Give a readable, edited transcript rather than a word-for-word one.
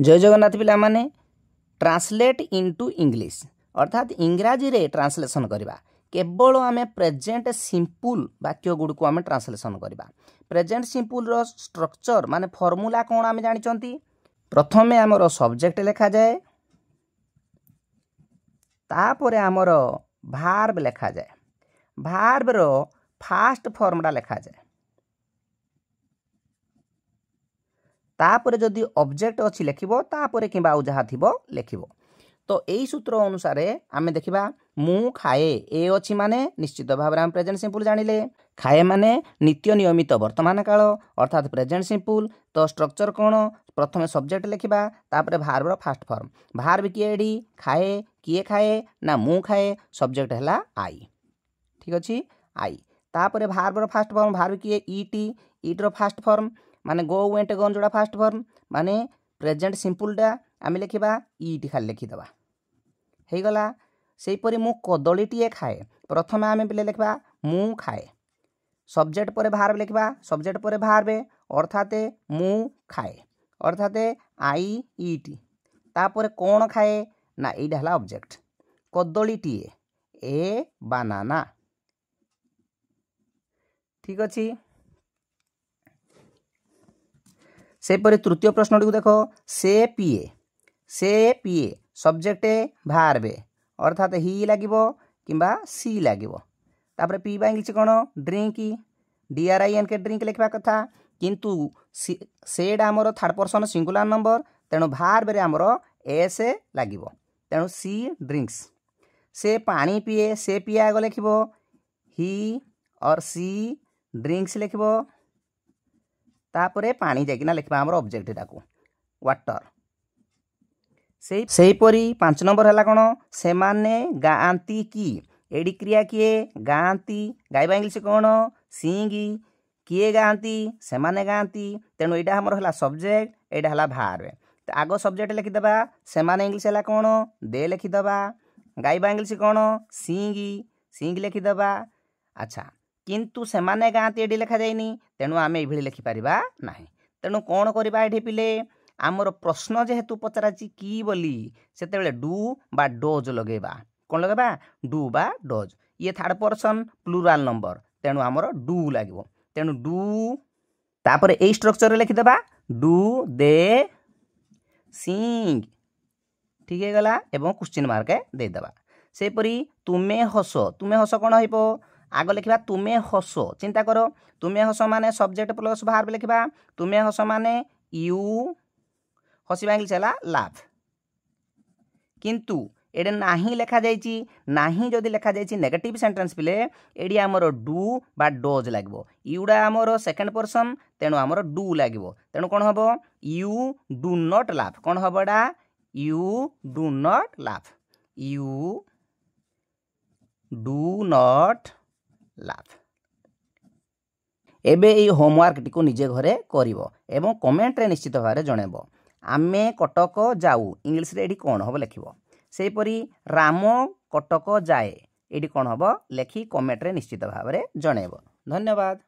जय जगन्नाथ पिला माने ट्रांसलेट इनटू इंग्लिश अर्थात इंग्राजी रे ट्रांसलेशन करवा केवल आम प्रेजेंट सिंपल वाक्य गुड़ को आम ट्रांसलेशन करवा। प्रेजेंट सिंपल रो स्ट्रक्चर माने फॉर्मूला कौन आम जानी प्रथमे आमर सब्जेक्ट लिखा जाए तापर आमर भार्ब लिखा जाए भार्ब रो फास्ट फॉर्मटा लिखा जाए तापर जदि ऑब्जेक्ट अच्छी लिखिबो तापर किंबा आउ जहाँ थिबो लिखिबो। तो यही सूत्र अनुसार आम देखा मु खाए ए अच्छी माने निश्चित भाव में प्रेजेंट सिंपल जानिले खाए माने नित्य नियमित वर्तमान काल अर्थात प्रेजेंट सिंपल। तो स्ट्रक्चर कौन प्रथम सब्जेक्ट लिखा तापर भार्बर फास्ट फॉर्म भार्ब किए एडी खाए किए खाए ना मु खाए सब्जेक्ट है आई ठीक अच्छे आई तापर भार्बर फास्ट फॉर्म भार्ब किए ईटी ईटर फास्ट फॉर्म माने गो वेंट गन जोड़ा फास्ट फॉर्म माने प्रेजेंट सिंपलटा आम लिखा ईटी खाली लिखिदबा हो गला। से परी मु कदलीटीए खाए प्रथम आम पे लिखा मु खाए सब्जेक्ट पर भार्ब लिखा सब्जेक्ट पर भार्ब अर्थात मु खाए अर्थात आई ईटी तापर कौन खाए ना यहाँ है ऑब्जेक्ट कदलीटीए ए बानाना ठीक अच्छे। सेपरी तृतीय प्रश्न टी देख से पिए सब्जेक्ट भार्बे अर्थात ही लगिबो किंबा सी लगिबो तापर पीवा इंग्लिश कौन ड्रिंक DRINK ड्रिंक लिखा कथा किंतु सेड आमर थर्ड पर्सन सिंगुलर नंबर तेणु भार्ब रे आमर एस लगिबो तेणु सी ड्रिंक्स। से पानी पिए से पिए आग लिखिबो ही और सी ड्रिंक्स लिखिबो तापरे पानी जाकिना लिखा आमर ऑब्जेक्ट टाको वाटर। से परी 5 नंबर है कौन से माने गाँती की एडी क्रिया किए गाँती गाइबा इंग्लिश कौन सिंगी किए गाँती से माने गाँती तेणु यहाँ आमर है सब्जेक्ट यहाँ है भार्ब। तो आग सब्जेक्ट लिखिदबा से माने इंग्लिश है कौन दे लिखिदबा गाइबा इंग्लिश कौन सिंगी सिंग लिखिदबा अच्छा किंतु से माने गाँती एडी लिखा जाइनी तेणु आम ये लिखिपर ना तेणु कौन करवा ये पिले आमर प्रश्न जेहेतु पचरा कि बोली से डू बा डोज लगेबा कौन लगेबा डू बा डोज ये थर्ड पर्सन प्लूराल नंबर तेणु आमर डू लगे तेणु डू तापर ए स्ट्रक्चर लिखिदबा डू दे सिंग ठीक है गला एवं क्वेश्चन मार्क देदेबा। सेपरी तुम्हें हस कौन हो आग लिखा तुम्हें हस चिंता करो तुम्हें हस माने सब्जेक्ट प्लस भार्ब लिखा तुम्हें हस माने यू हसवा इंग्लिश है लाभ किंतु एडे नाही लिखा जाइए नाही जदि लिखा जाइए नेगेटिव सेंटेंस पिले एडी आमर डू बा डोज लगे यूडा आमर सेकेंड पर्सन तेणु आमर डू लगे तेणु कौन हम यू डू नॉट लाभ कौन हम एडा यू डू नॉट लाभ यू डू नॉट लाभ। एबे ये होमवर्क टी को निजे घरे करिवो एवं कमेंट रे निश्चित भाव में जनइबो आमे कटक जाऊ इंग्लिश रे एडी कौन हम लिखिबो सेपरी राम कटक जाए एडी कौन हम लिखी कमेंट रे निश्चित भाव में जनइबो। धन्यवाद।